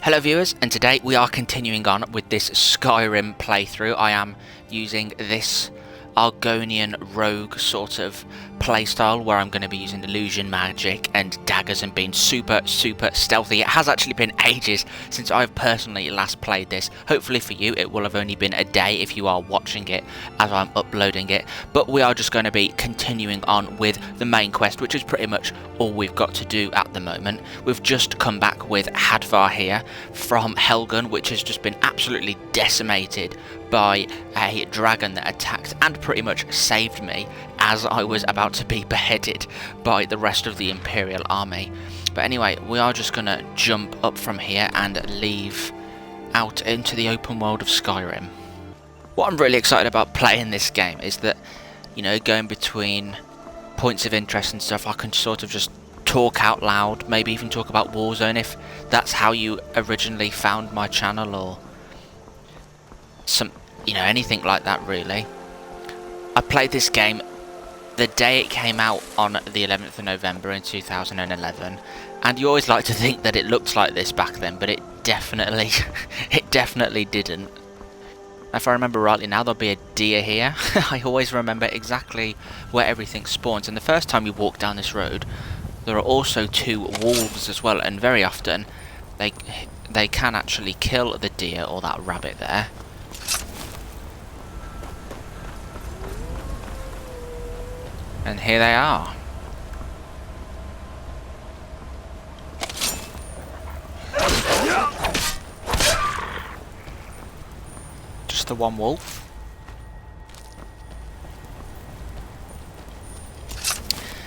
Hello viewers, and today we are continuing on with this Skyrim playthrough. I am using this Argonian rogue sort of playstyle where I'm going to be using illusion magic and daggers and being super stealthy. It has actually been ages since I've personally last played this. Hopefully for you it will have only been a day if you are watching it as I'm uploading it, but we are just going to be continuing on with the main quest, which is pretty much all we've got to do at the moment. We've just come back with Hadvar here from Helgen, which has just been absolutely decimated by a dragon that attacked and pretty much saved me as I was about to be beheaded by the rest of the Imperial army. But anyway, we are just going to jump up from here and leave out into the open world of Skyrim. What I'm really excited about playing this game is that, you know, going between points of interest and stuff, I can sort of just talk out loud, maybe even talk about Warzone if that's how you originally found my channel, or some, you know, anything like that really. I played this game the day it came out on the 11th of November in 2011, and you always like to think that it looked like this back then, but it definitely didn't. If I remember rightly now, there'll be a deer here. I always remember exactly where everything spawns, and the first time you walk down this road there are also two wolves as well, and very often they can actually kill the deer or that rabbit there. And here they are. Just the one wolf.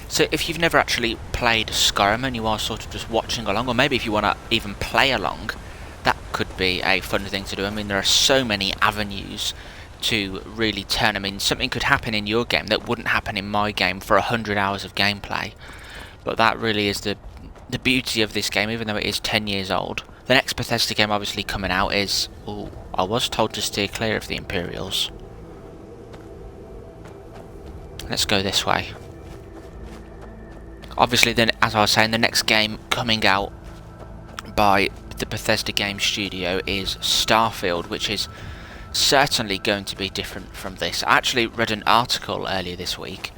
So if you've never actually played Skyrim and you are sort of just watching along, or maybe if you want to even play along, that could be a fun thing to do. I mean, there are so many avenues to really turn. I mean, something could happen in your game that wouldn't happen in my game for 100 hours of gameplay. But that really is the beauty of this game, even though it is 10 years old. The next Bethesda game obviously coming out is... oh, I was told to steer clear of the Imperials. Let's go this way. Obviously then, as I was saying, the next game coming out by the Bethesda game studio is Starfield, which is certainly going to be different from this. I actually read an article earlier this week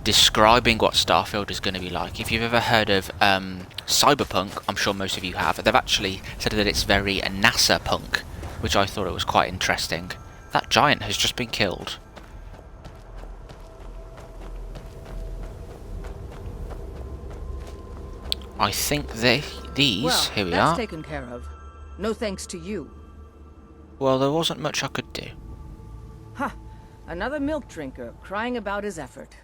describing what Starfield is going to be like. If you've ever heard of Cyberpunk, I'm sure most of you have, they've actually said that it's very NASA punk, which I thought it was quite interesting. That giant has just been killed. I think these, well, here we that's are. Taken care of. No thanks to you. Well, there wasn't much I could do. Ha! Another milk drinker crying about his effort.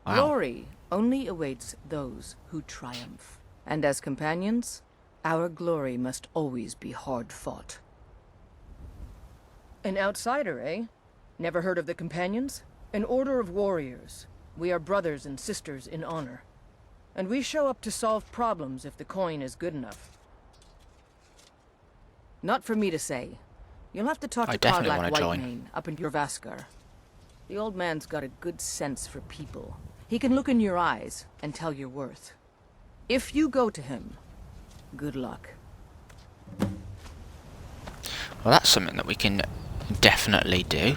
Wow. Glory only awaits those who triumph. And as companions, our glory must always be hard fought. An outsider, eh? Never heard of the Companions? An order of warriors. We are brothers and sisters in honor. And we show up to solve problems if the coin is good enough. Not for me to say. You'll have to talk to Cardlack Whitemane up in Jorvaskar. The old man's got a good sense for people. He can look in your eyes and tell your worth. If you go to him, good luck. Well, that's something that we can definitely do.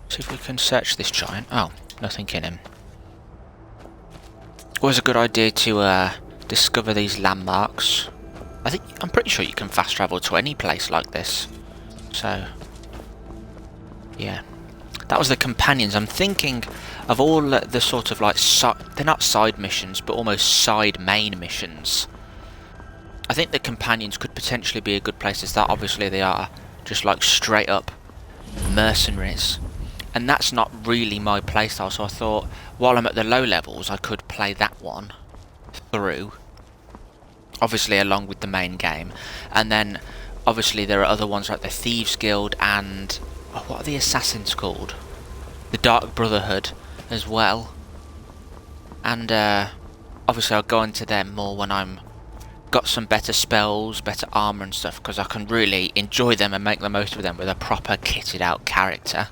See if we can search this giant. Oh, nothing in him. Always a good idea to discover these landmarks. I'm pretty sure you can fast travel to any place like this. So, yeah. That was the Companions. I'm thinking of all the sort of like, they're not side missions, but almost side main missions. I think the Companions could potentially be a good place to start. Obviously they are just like straight up mercenaries. And that's not really my playstyle, so I thought while I'm at the low levels I could play that one through. Obviously along with the main game. And then obviously there are other ones like the Thieves Guild and... oh, what are the assassins called? The Dark Brotherhood as well. And obviously I'll go into them more when I'm got some better spells, better armour and stuff, because I can really enjoy them and make the most of them with a proper kitted out character.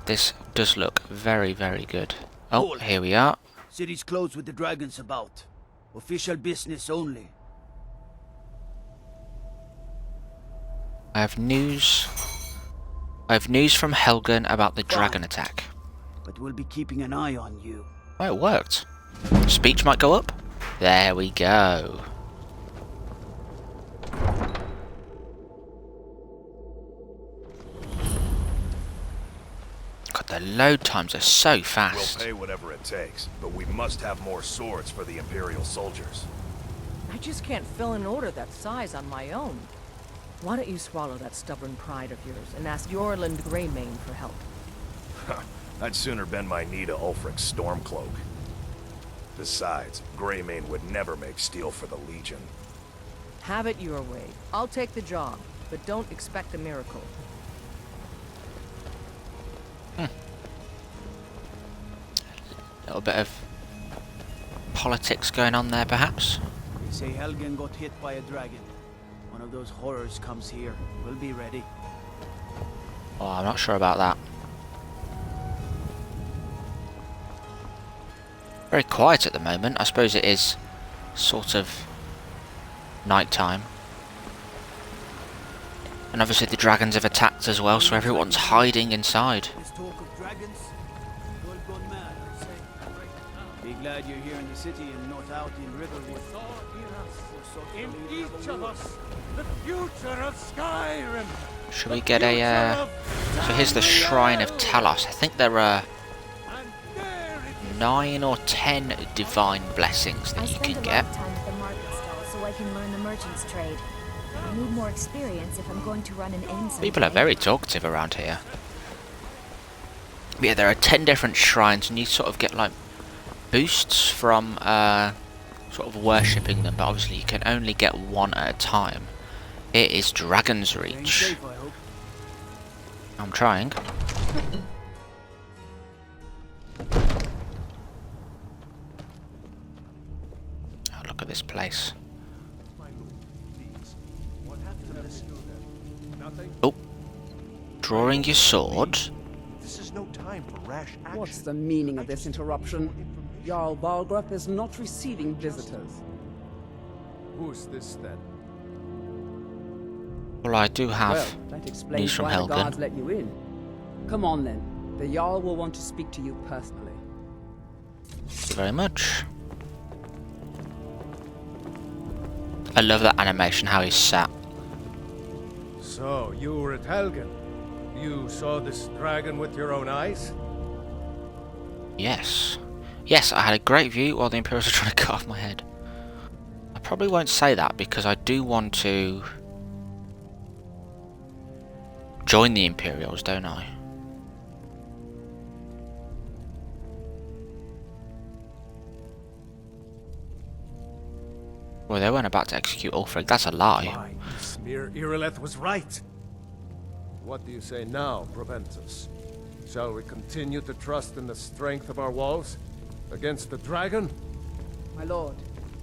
This does look very, very good. Oh, here we are. City's closed with the dragons about. Official business only. I have news. I have news from Helgen about the dragon attack. But we'll be keeping an eye on you. Oh, it worked. Speech might go up. There we go. God, the load times are so fast. We'll pay whatever it takes, but we must have more swords for the Imperial soldiers. I just can't fill an order that size on my own. Why don't you swallow that stubborn pride of yours and ask Yorland Greymane for help? I'd sooner bend my knee to Ulfric's Stormcloak. Besides, Greymane would never make steel for the Legion. Have it your way. I'll take the job, but don't expect a miracle. A little bit of politics going on there, perhaps. They say Helgen got hit by a dragon. One of those horrors comes here. We'll be ready. Oh, I'm not sure about that. Very quiet at the moment. I suppose it is sort of night time. And obviously the dragons have attacked as well, so everyone's hiding inside. This talk of dragons, all gone mad, I say. Be glad you're here in the city and not out in Riverwood. In each of us, the future of Skyrim. Should we get a so here's the Shrine of Telos. I think there are 9 or 10 divine blessings that you can get. I spend a lot of time at the market stall so I can learn the merchant's trade. I need more experience if I'm going to run an inn someday. People are very talkative around here. But yeah, there are 10 different shrines and you sort of get like boosts from sort of worshipping them, but obviously you can only get one at a time. It is Dragon's Reach. I'm trying. Oh, look at this place. Oh, drawing your sword. This is no time for rash action. What's the meaning of this interruption? Jarl Balgruuf is not receiving visitors. Who's this then? Well, I do have Well, that explains news from why the guards Helgen. let you in. Come on then. The Jarl will want to speak to you personally. Thank you very much. I love that animation, how he's sat. So, you were at Helgen. You saw this dragon with your own eyes? Yes. Yes, I had a great view while the Imperials were trying to cut off my head. I probably won't say that because I do want to join the Imperials, don't I? Well, they weren't about to execute Ulfric. That's a lie. Why, Smear Irileth was right. What do you say now, Proventus? Shall we continue to trust in the strength of our walls? Against the dragon? My lord,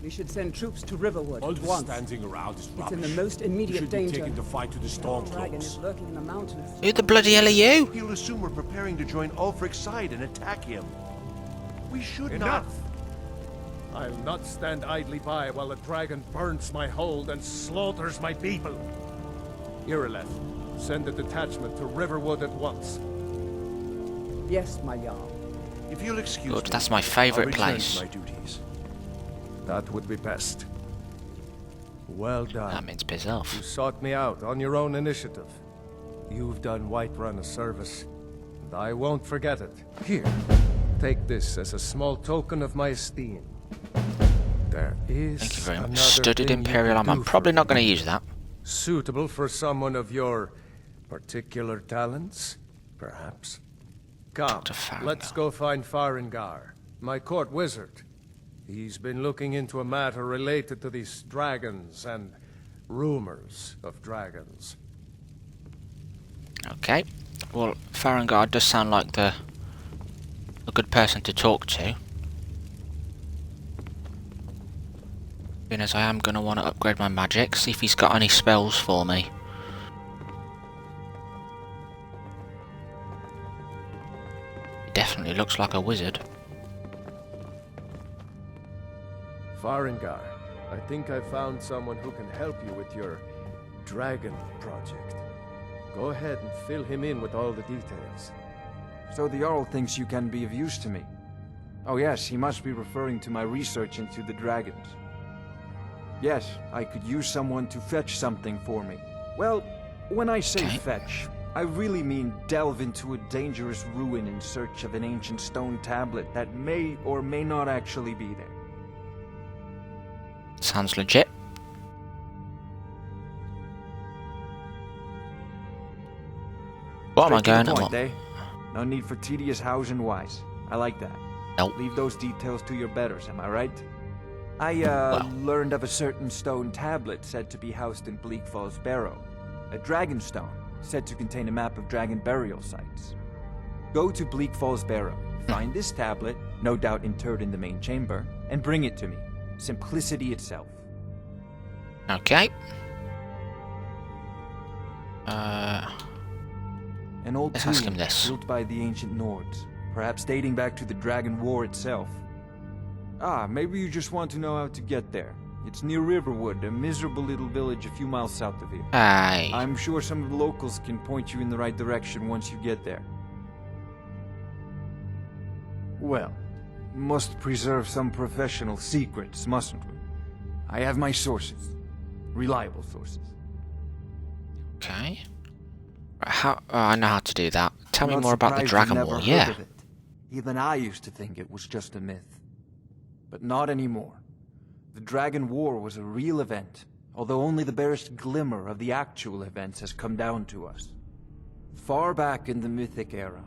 we should send troops to Riverwood All at this once. standing around is rubbish. It's in the most immediate should danger. be taken to fight to the The dragon is Stormcloaks. lurking in the mountains. Who the bloody hell are you? He'll assume we're preparing to join Ulfric's side and attack him. We should Enough! I'll not stand idly by while the dragon burns my hold and slaughters my people. Irileth, send a detachment to Riverwood at once. Yes, my Jarl. If you'll excuse Good, me, that's my I'll favourite return place. to my duties. That would be best. Well done. That means piss You off. sought me out on your own initiative. You've done Whiterun a service, and I won't forget it. Here, take this as a small token of my esteem. There is Thank you very much. another Studied thing you Imperial can armor. I'm do probably for not going to me. use that. Suitable for someone of your particular talents, perhaps. Come, Dr. Farengar. let's go find Farengar, my court wizard. He's been looking into a matter related to these dragons and rumors of dragons. Okay. Well, Farengar does sound like a good person to talk to. Being as I am going to want to upgrade my magic, see if he's got any spells for me. He definitely looks like a wizard. Farengar, I think I found someone who can help you with your dragon project. Go ahead and fill him in with all the details. So the Jarl thinks you can be of use to me. Oh yes, he must be referring to my research into the dragons. Yes, I could use someone to fetch something for me. Well, when I say fetch, I really mean delve into a dangerous ruin in search of an ancient stone tablet that may or may not actually be there. Sounds legit. What am I going on? Eh? No need for tedious hows and whys. I like that. Nope. Leave those details to your betters, am I right? I, learned of a certain stone tablet said to be housed in Bleak Falls Barrow. A dragon stone, said to contain a map of dragon burial sites. Go to Bleak Falls Barrow, find this tablet, no doubt interred in the main chamber, and bring it to me. Simplicity itself. Okay. An old Let's ask him tomb this. built by the ancient Nords, perhaps dating back to the Dragon War itself. Ah, maybe you just want to know how to get there. It's near Riverwood, a miserable little village a few miles south of here. Aye. I'm sure some of the locals can point you in the right direction once you get there. Well, must preserve some professional secrets, mustn't we? I have my sources. Reliable sources. Okay. Right, how? Oh, I know how to do that. Tell me I'm more not about the surprised Dragon you've War. never Yeah. heard of it. Even I used to think it was just a myth. But not anymore. The Dragon War was a real event, although only the barest glimmer of the actual events has come down to us. Far back in the Mythic era,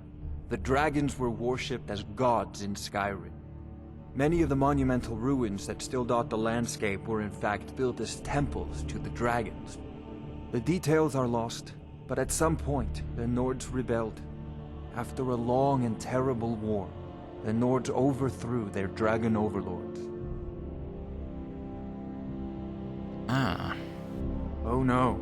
the dragons were worshipped as gods in Skyrim. Many of the monumental ruins that still dot the landscape were in fact built as temples to the dragons. The details are lost, but at some point, the Nords rebelled. After a long and terrible war, the Nords overthrew their dragon overlords. Ah. Oh no.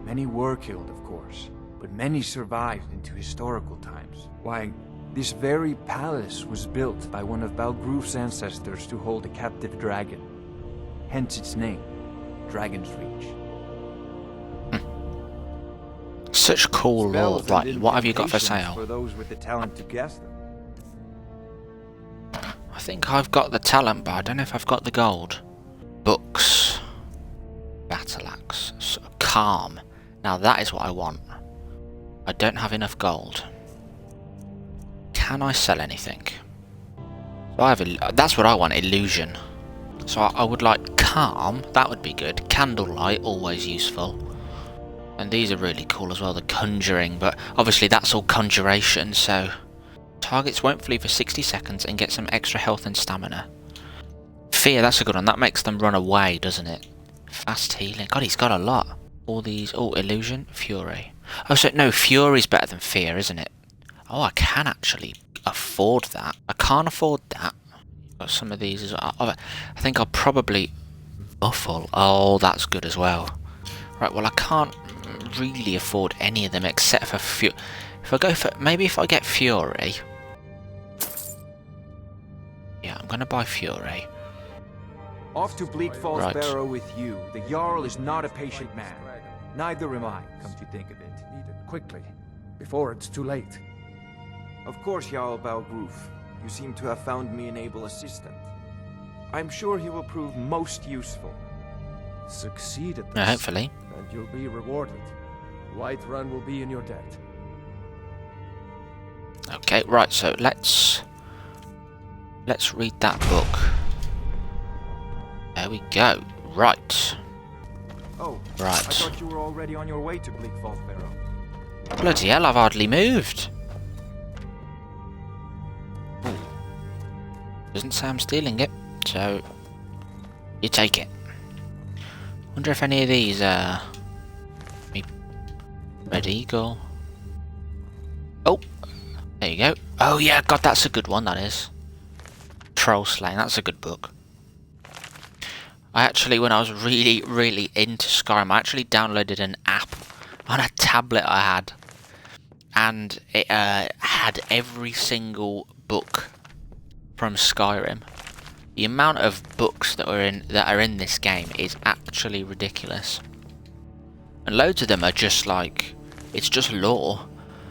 Many were killed, of course, but many survived into historical times. Why, this very palace was built by one of Balgroof's ancestors to hold a captive dragon. Hence its name, Dragon's Reach. Such cool lore. Spells and Like, what have you got for incantations sale? for those with the talent to guess them. I think I've got the talent, but I don't know if I've got the gold. Books. Battle axe. So, calm. Now that is what I want. I don't have enough gold. Can I sell anything? So I have that's what I want, illusion. So I would like calm, that would be good. Candlelight, always useful. And these are really cool as well, the conjuring, but obviously that's all conjuration, so... Targets won't flee for 60 seconds and get some extra health and stamina. Fear, that's a good one, that makes them run away, doesn't it? Fast healing, god, he's got a lot. All these, oh, illusion, fury. Oh, so no, fury's better than fear, isn't it? Oh, I can actually afford that. I can't afford that. Got some of these as well. I think I'll probably... Muffle, oh, that's good as well. Right, well I can't really afford any of them except for Fury. If I go for... Maybe if I get Fury... Yeah, I'm gonna buy Fury. Off to Bleak Falls Right. Barrow with you. The Jarl is not a patient man. Neither am I, come to think of it. Need it quickly, before it's too late. Of course, Jarl Balgroof. You seem to have found me an able assistant. I'm sure he will prove most useful. Succeed at this, Yeah, hopefully. and you'll be rewarded. Whiterun will be in your debt. Okay, right, so let's read that book. There we go. Right. Oh, Right. I thought you were already on your way to Bleak Falls Barrow. Bloody hell, I've hardly moved. Ooh. Doesn't say I'm stealing it, so you take it. Wonder if any of these Red Eagle. Oh, there you go. Oh yeah, God, that's a good one, that is. Troll Slaying, that's a good book. I actually, when I was really into Skyrim, I actually downloaded an app on a tablet I had. And it had every single book from Skyrim. The amount of books that are in this game is actually ridiculous. And loads of them are just like, it's just lore.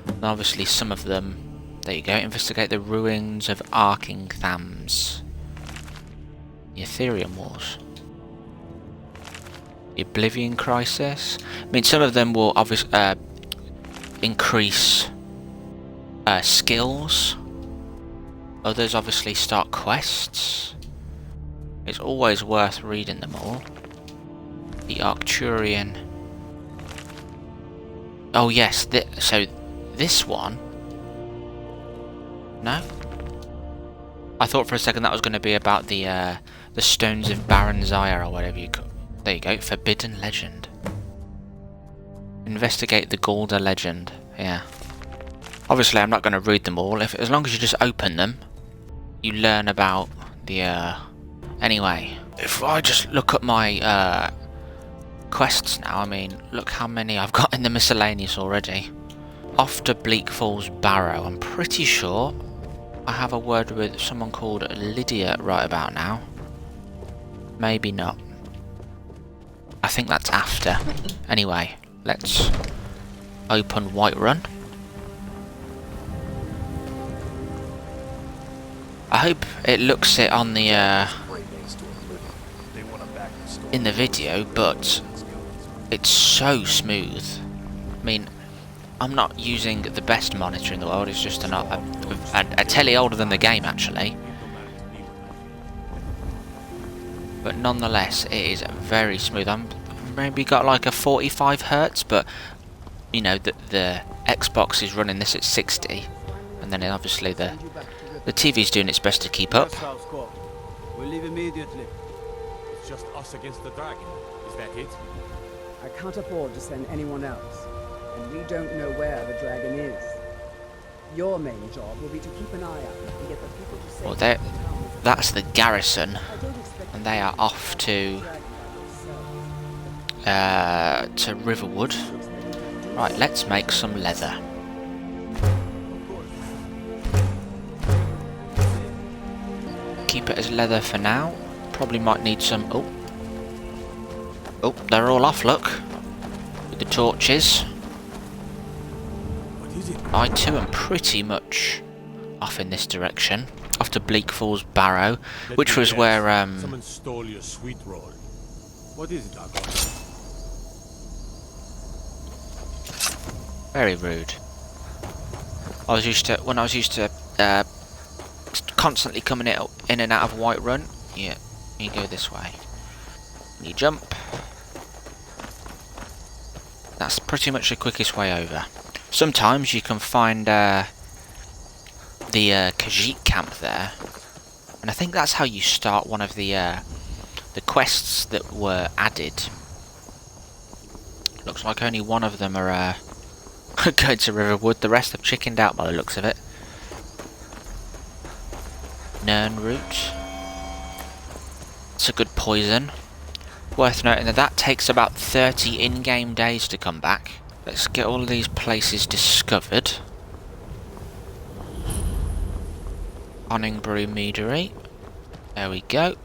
And obviously some of them, there you go, investigate the ruins of Arkingthams. The Ethereum Wars. The Oblivion Crisis. I mean, some of them will obviously increase skills. Others obviously start quests. It's always worth reading them all. The Arcturian. Oh yes, so this one. No? I thought for a second that was going to be about the Stones of Baron Zyre or whatever you call. There you go, Forbidden Legend. Investigate the Galder Legend. Yeah. Obviously, I'm not going to read them all. As long as you just open them, you learn about the. Anyway, if I just look at my quests now, I mean, look how many I've got in the miscellaneous already. Off to Bleak Falls Barrow. I'm pretty sure I have a word with someone called Lydia right about now. Maybe not. I think that's after. Anyway, let's open Whiterun. I hope it looks it on the in the video, but it's so smooth. I mean, I'm not using the best monitor in the world. It's just a telly older than the game actually. But nonetheless, it is very smooth. I'm maybe got like a 45 Hz, but you know the Xbox is running this at 60, and then obviously the TV's doing its best to keep up. We'll leave immediately. It's just us against the dragon. Is that it? I can't afford to send anyone else, and we don't know where the dragon is. Your main job will be to keep an eye out and get the people to safety. Well, that's the garrison, and they are off to Riverwood. Right, let's make some leather. Keep it as leather for now. Probably might need some. Oh, they're all off. Look, with the torches. I too am pretty much off in this direction. Off to Bleak Falls Barrow, which was where someone stole your sweet roll. What is it, Argon? Very rude. When I was used to constantly coming in and out of Whiterun. Yeah, you go this way. You jump. That's pretty much the quickest way over. Sometimes you can find the Khajiit camp there, and I think that's how you start one of the quests that were added. Looks like only one of them are going to Riverwood. The rest have chickened out by the looks of it. Nern root. It's a good poison. Worth noting that takes about 30 in-game days to come back. Let's get all of these places discovered. Onningbrew Meadery. There we go.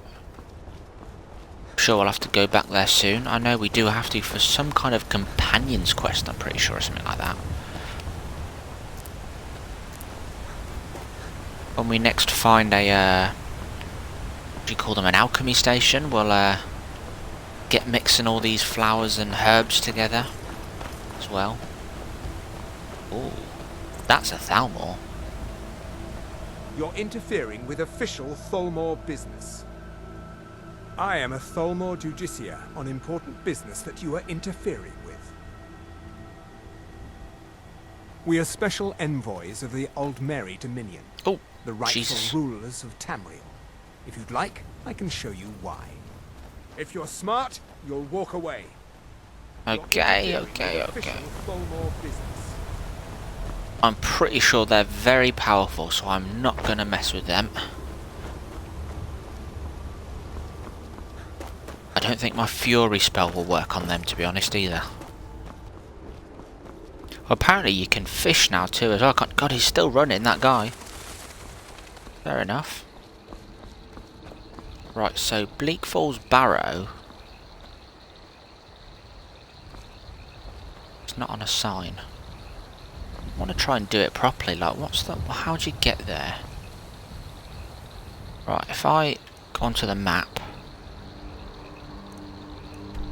I'm sure we'll have to go back there soon. I know we do have to for some kind of companions quest, I'm pretty sure, or something like that. When we next find a, what do you call them, an alchemy station, we'll get mixing all these flowers and herbs together as well. Ooh, that's a Thalmor. You're interfering with official Thalmor business. I am a Thalmor Justiciar on important business that you are interfering with. We are special envoys of the Aldmeri Dominion. Oh, the rightful Jesus. rulers of Tamriel. If you'd like, I can show you why. If you're smart, you'll walk away. Okay. I'm pretty sure they're very powerful, so I'm not going to mess with them. I don't think my Fury spell will work on them, to be honest, either. Well, apparently you can fish now too as well. God, he's still running, that guy. Fair enough. Right, so Bleak Falls Barrow. It's not on a sign. I want to try and do it properly. Like, what's the... How'd you get there? Right, if I go onto the map.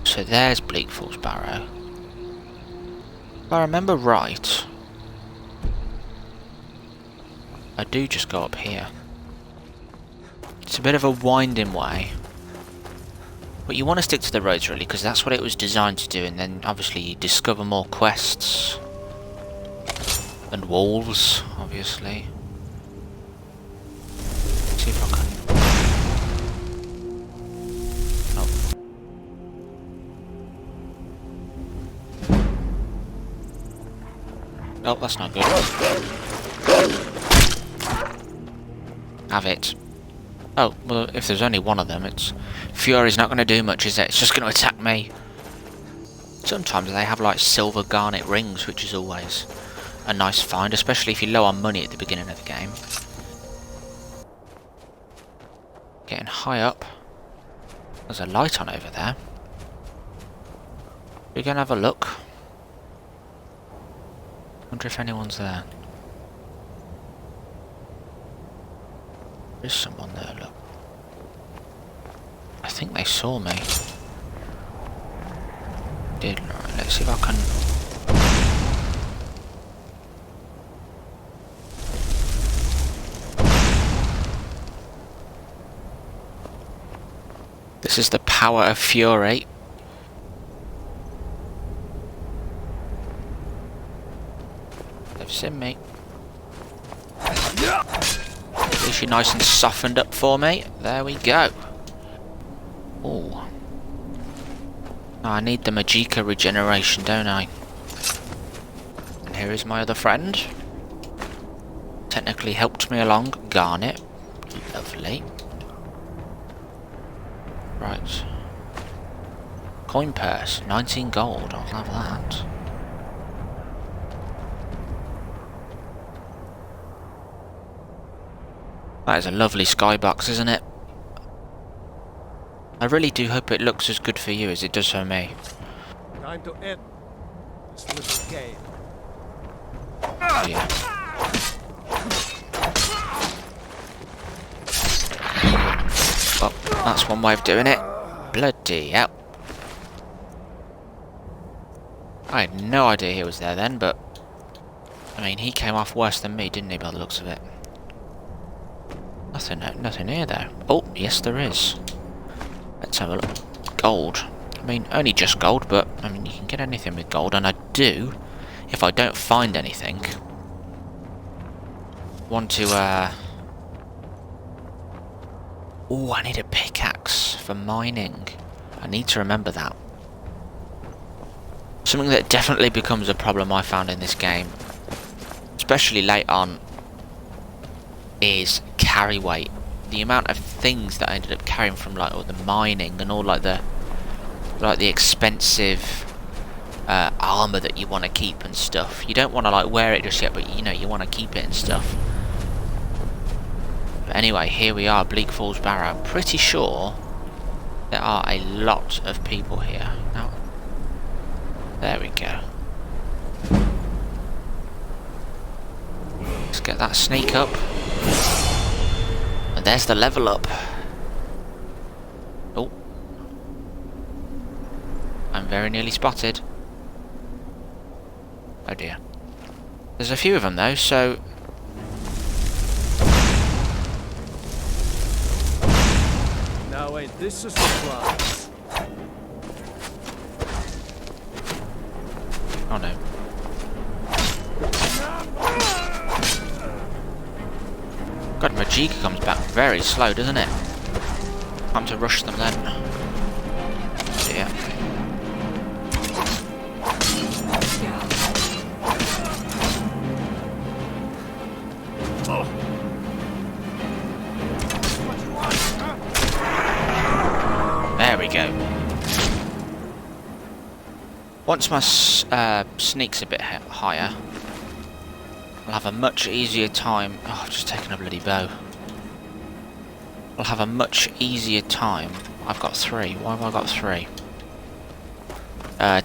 So there's Bleak Falls Barrow. If I remember right, I do just go up here. It's a bit of a winding way. But you want to stick to the roads really, because that's what it was designed to do, and then obviously you discover more quests. And wolves, obviously. Let's see if I can... Oh, that's not good. Have it. Oh, well, if there's only one of them, it's... Fury's not going to do much, is it? It's just going to attack me. Sometimes they have, like, silver garnet rings, which is always a nice find, especially if you're low on money at the beginning of the game. Getting high up. There's a light on over there. We're going to have a look. Wonder if anyone's there. There's someone there, look. I think they saw me. Did. Right, let's see if I can... This is the power of Fury. They've seen me. At least you're nice and softened up for me. There we go. Oh. I need the Magicka regeneration, don't I? And here is my other friend. Technically helped me along. Garnet. Lovely. Right. Coin purse. 19 gold. I'll have that. That is a lovely skybox, isn't it? I really do hope it looks as good for you as it does for me. Time to end this little game. Oh, yeah. Well, that's one way of doing it. Bloody hell. I had no idea he was there then, but... I mean, he came off worse than me, didn't he, by the looks of it? Nothing here though. Oh, yes there is. Let's have a look. Gold. I mean, only just gold, but I mean, you can get anything with gold, and I do, if I don't find anything, want to, oh, I need a pickaxe for mining. I need to remember that. Something that definitely becomes a problem I found in this game, especially late on, is carry weight. The amount of things that I ended up carrying from like all the mining and all like the expensive armor that you want to keep and stuff. You don't want to like wear it just yet, but you know you want to keep it and stuff. But anyway, here we are, Bleak Falls Barrow. I'm pretty sure there are a lot of people here. Now, there we go. Let's get that sneak up. And there's the level up. Oh. I'm very nearly spotted. Oh dear. There's a few of them though, so... Now ain't this a surprise? Oh no. God, Magicka comes back very slow, doesn't it? Time to rush them then. Yeah. There we go. Once my sneak's a bit higher, I'll have a much easier time. Oh, I've just taken a bloody bow. I'll have a much easier time. I've got 3. Why have I got 3?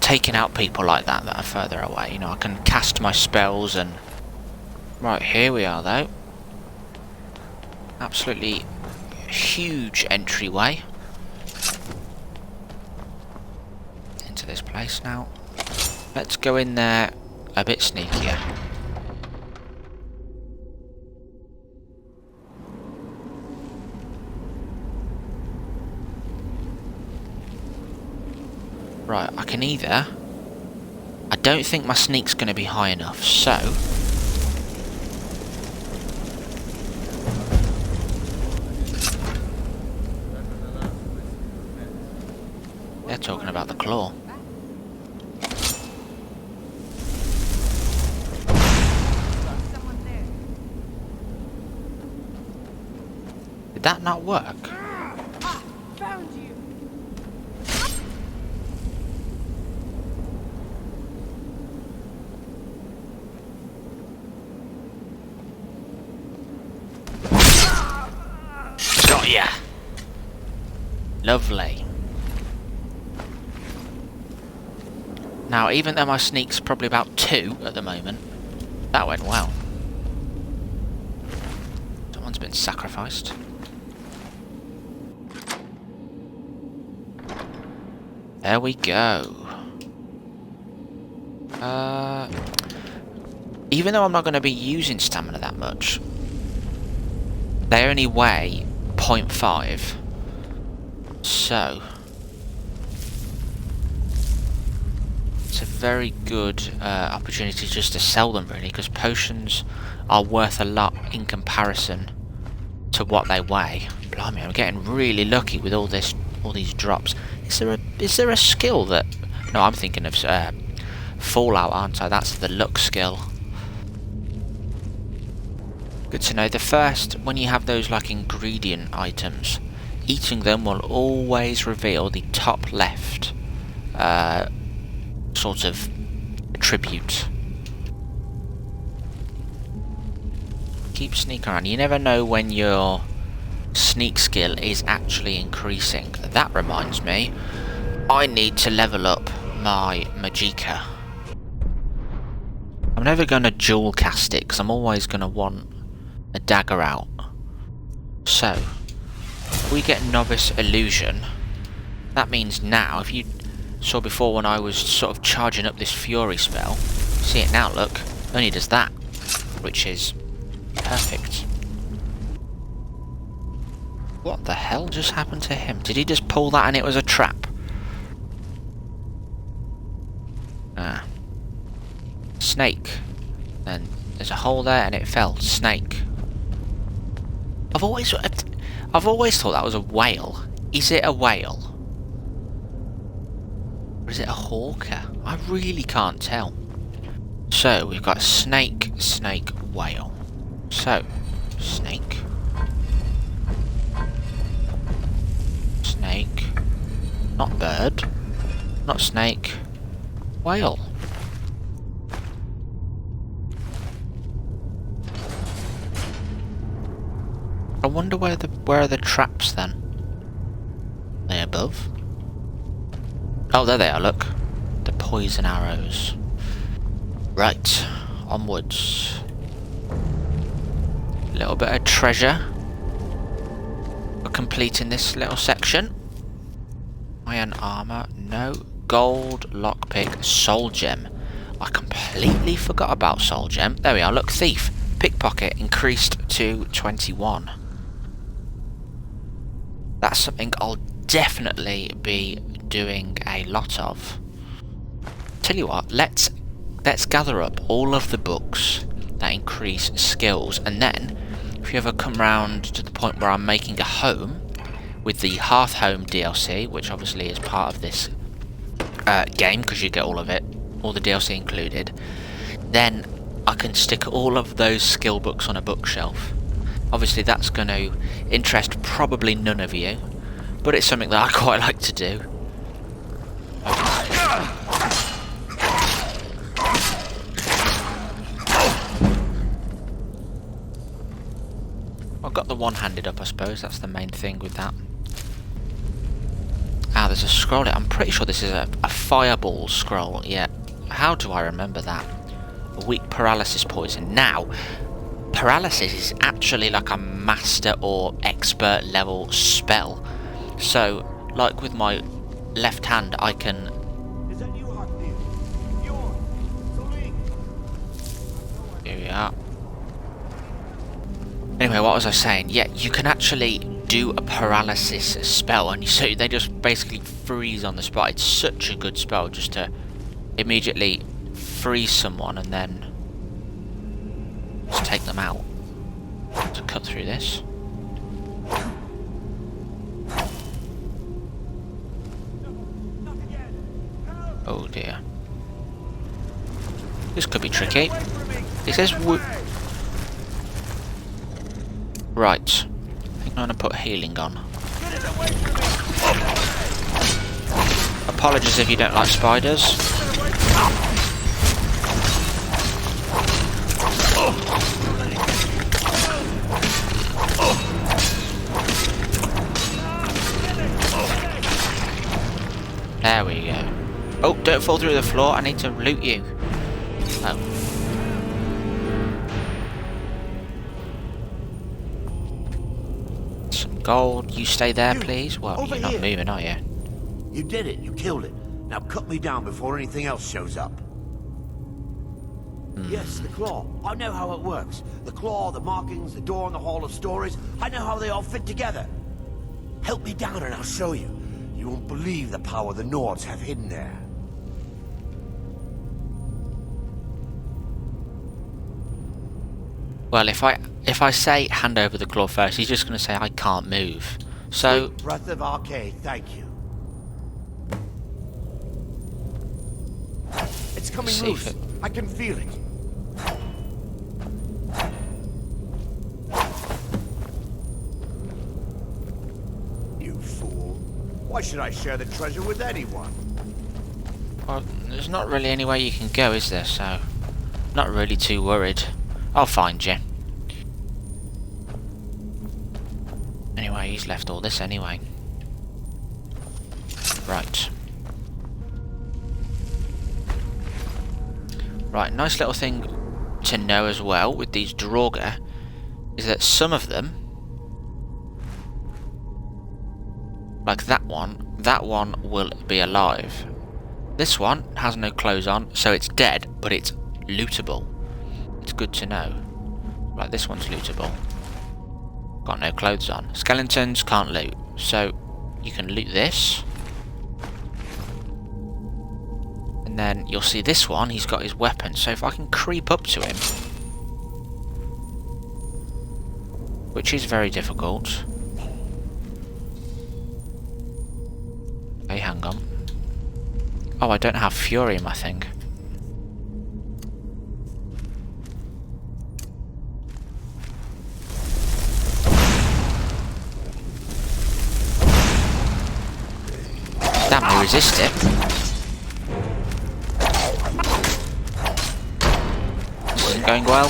Taking out people like that are further away. You know, I can cast my spells and... Right, here we are though. Absolutely huge entryway into this place now. Let's go in there a bit sneakier. Right, I can either... I don't think my sneak's going to be high enough, so... They're talking about the claw. Did that not work? Found you. Got ya! Lovely. Now, even though my sneak's probably about 2 at the moment, that went well. Someone's been sacrificed. There we go. Even though I'm not going to be using stamina that much, they only weigh 0.5. So... it's a very good opportunity just to sell them, really, because potions are worth a lot in comparison to what they weigh. Blimey, I'm getting really lucky with all these drops. Is there a skill that... No, I'm thinking of Fallout, aren't I? That's the luck skill. Good to know. The first, when you have those like ingredient items, eating them will always reveal the top left sort of attribute. Keep sneaking around. You never know when your sneak skill is actually increasing. That reminds me, I need to level up my Magicka. I'm never going to dual cast it because I'm always going to want a dagger out. So, if we get Novice Illusion, that means now, if you saw before when I was sort of charging up this Fury spell, see it now, look, only does that, which is perfect. What the hell just happened to him? Did he just pull that and it was a trap? Ah. Snake. And there's a hole there and it fell. Snake. I've always thought that was a whale. Is it a whale? Or is it a hawker? I really can't tell. So, we've got snake, snake, whale. So, snake. Snake. Not bird. Not snake. Whale. I wonder where are the traps then? Are they above? Oh, there they are, look. The poison arrows. Right, onwards. A little bit of treasure for completing this little section. Iron armor, no. Gold, lockpick, soul gem. I completely forgot about soul gem. There we are, look, thief. Pickpocket increased to 21. That's something I'll definitely be doing a lot of. Tell you what, let's gather up all of the books that increase skills, and then if you ever come round to the point where I'm making a home with the Hearth Home DLC, which obviously is part of this game because you get all of it, all the DLC included, then I can stick all of those skill books on a bookshelf. Obviously that's going to interest probably none of you, but it's something that I quite like to do. I've got the one-handed up, I suppose. That's the main thing with that. Ah, there's a scroll. I'm pretty sure this is a fireball scroll. Yeah. How do I remember that? A weak paralysis poison. Now, paralysis is actually like a master or expert level spell. So, like with my left hand, I can... Here we are. Anyway, what was I saying? Yeah, you can actually do a paralysis spell, and so they just basically freeze on the spot. It's such a good spell just to immediately freeze someone and then just take them out. To cut through this. Oh dear. This could be tricky. It says right. I think I'm gonna put healing on. Apologies if you don't like spiders. There we go. Oh, don't fall through the floor. I need to loot you. Oh. Some gold. You stay there, please. Well, you're not moving, are you? You did it. You killed it. Now cut me down before anything else shows up. Yes, the claw. I know how it works. The claw, the markings, the door in the Hall of Stories. I know how they all fit together. Help me down and I'll show you. You won't believe the power the Nords have hidden there. Well, if I say hand over the claw first, he's just going to say I can't move. So Breath of Arcade, thank you. It's coming loose. I can feel it. You fool. Why should I share the treasure with anyone? Well, there's not really any way you can go, is there? So, not really too worried. I'll find you. Anyway, he's left all this anyway. Right. Right, nice little thing to know as well with these Draugr is that some of them, like that one will be alive. This one has no clothes on, so it's dead, but it's lootable. It's good to know. Like this one's lootable. Got no clothes on. Skeletons can't loot, so you can loot this. And then you'll see this one, he's got his weapon, so if I can creep up to him, which is very difficult. Okay, hang on. Oh, I don't have Fury in my thing. Damn, I resist it. This isn't going well.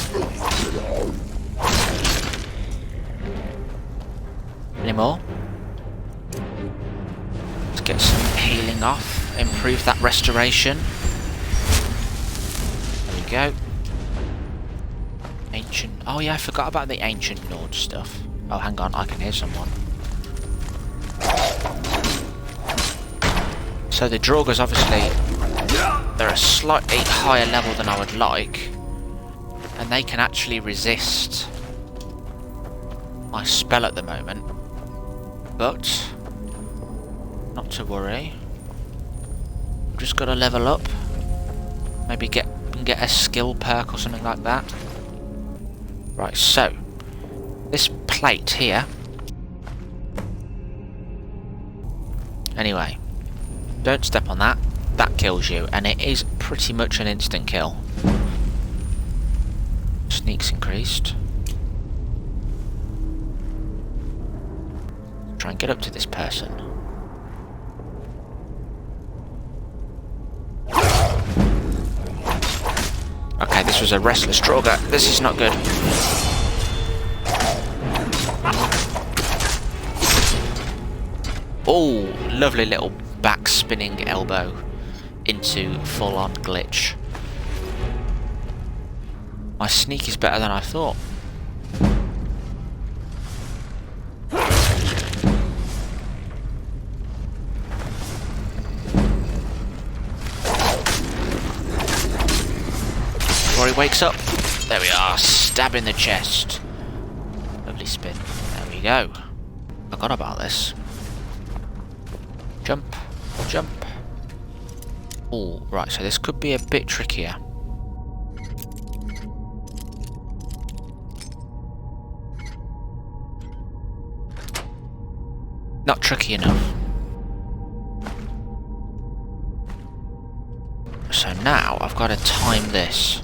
Any more? Let's get some healing off. Improve that restoration. There we go. Ancient... Oh yeah, I forgot about the ancient Nord stuff. Oh, hang on, I can hear someone. So the Draugrs obviously, they're a slightly higher level than I would like, and they can actually resist my spell at the moment, but not to worry. I've just got to level up, maybe get a skill perk or something like that. Right, so this plate here, anyway, don't step on that, that kills you, and it is pretty much an instant kill. Sneaks increased. Try and get up to this person. Okay, this was a restless Draugr. This is not good. Oh, lovely little back spinning elbow into full on glitch. My sneak is better than I thought. Before he wakes up, there we are, stab in the chest. Lovely spin. There we go. Forgot about this. Jump, jump. Oh, right, so this could be a bit trickier. Not tricky enough. So now I've got to time this.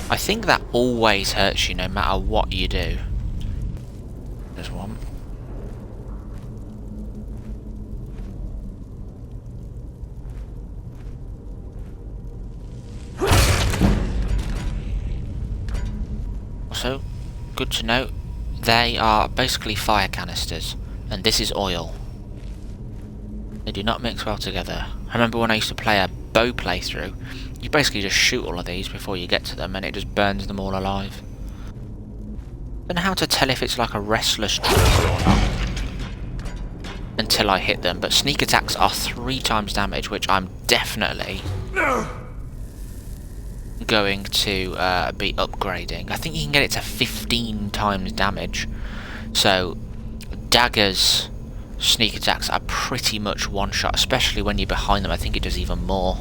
I think that always hurts you no matter what you do. There's one. Also, good to note, they are basically fire canisters, and this is oil. They do not mix well together. I remember when I used to play a bow playthrough, you basically just shoot all of these before you get to them and it just burns them all alive. Don't know how to tell if it's like a restless trigger or not until I hit them, but sneak attacks are 3 times damage, which I'm definitely going to be upgrading. I think you can get it to 15 times damage, so daggers sneak attacks are pretty much one shot, especially when you're behind them. I think it does even more.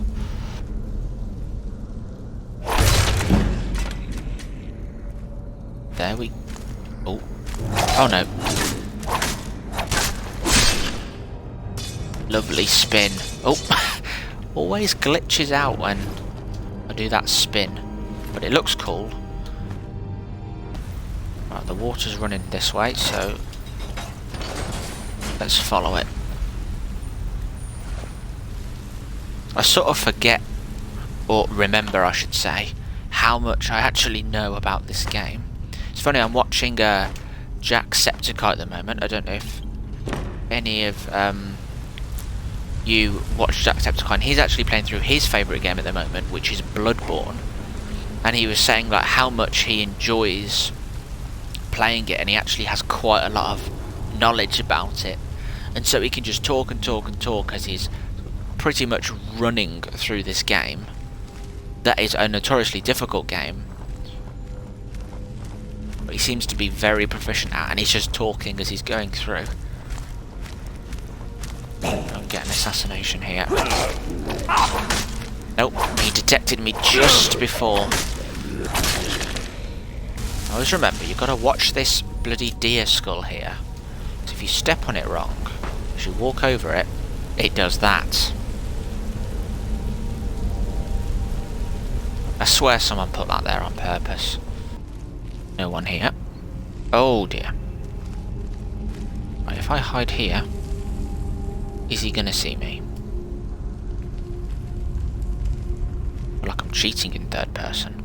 There we... Oh. Oh no. Lovely spin. Oh. Always glitches out when I do that spin. But it looks cool. Right, the water's running this way, so let's follow it. I sort of forget, or remember I should say, how much I actually know about this game. It's funny, I'm watching Jacksepticeye at the moment. I don't know if any of you watch Jacksepticeye, and he's actually playing through his favourite game at the moment, which is Bloodborne. And he was saying like how much he enjoys playing it, and he actually has quite a lot of knowledge about it. And so he can just talk and talk and talk as he's pretty much running through this game. That is a notoriously difficult game, but he seems to be very proficient at, and he's just talking as he's going through. I'm getting assassination here. Nope, he detected me just before. Always remember, you've got to watch this bloody deer skull here. So if you step on it wrong, as you walk over it, it does that. I swear someone put that there on purpose. No one here. Oh dear. Right, if I hide here, is he gonna see me? I feel like I'm cheating in third person.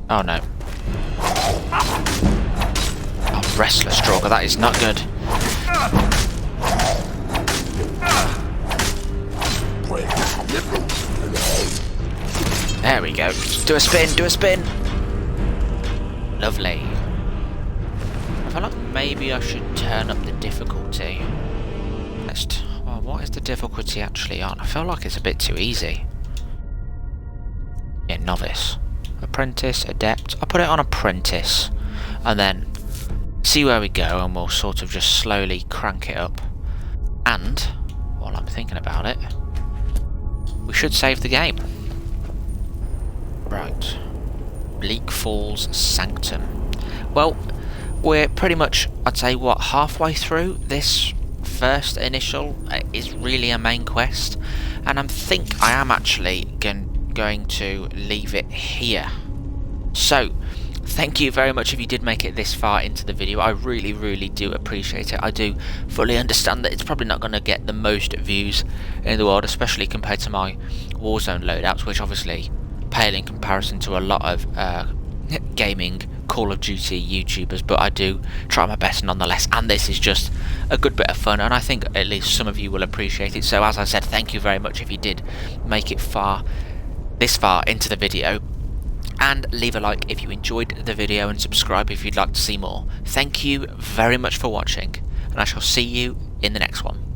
Oh no. Oh, restless Draugr, that is not good. There we go. Do a spin, do a spin! Lovely. I feel like maybe I should turn up the difficulty. Well, what is the difficulty actually on? I feel like it's a bit too easy. Yeah, novice. Apprentice, adept. I'll put it on apprentice and then see where we go, and we'll sort of just slowly crank it up. And while I'm thinking about it, we should save the game. Right. Bleak Falls Sanctum. Well, we're pretty much, I'd say, what, halfway through this first initial is really a main quest, and I am actually going to leave it here. So thank you very much if you did make it this far into the video. I really, really do appreciate it. I do fully understand that it's probably not going to get the most views in the world, especially compared to my Warzone loadouts, which obviously pale in comparison to a lot of gaming Call of Duty YouTubers, but I do try my best nonetheless, and this is just a good bit of fun, and I think at least some of you will appreciate it. So as I said, thank you very much if you did make it this far into the video, and leave a like if you enjoyed the video, and subscribe if you'd like to see more. Thank you very much for watching, and I shall see you in the next one.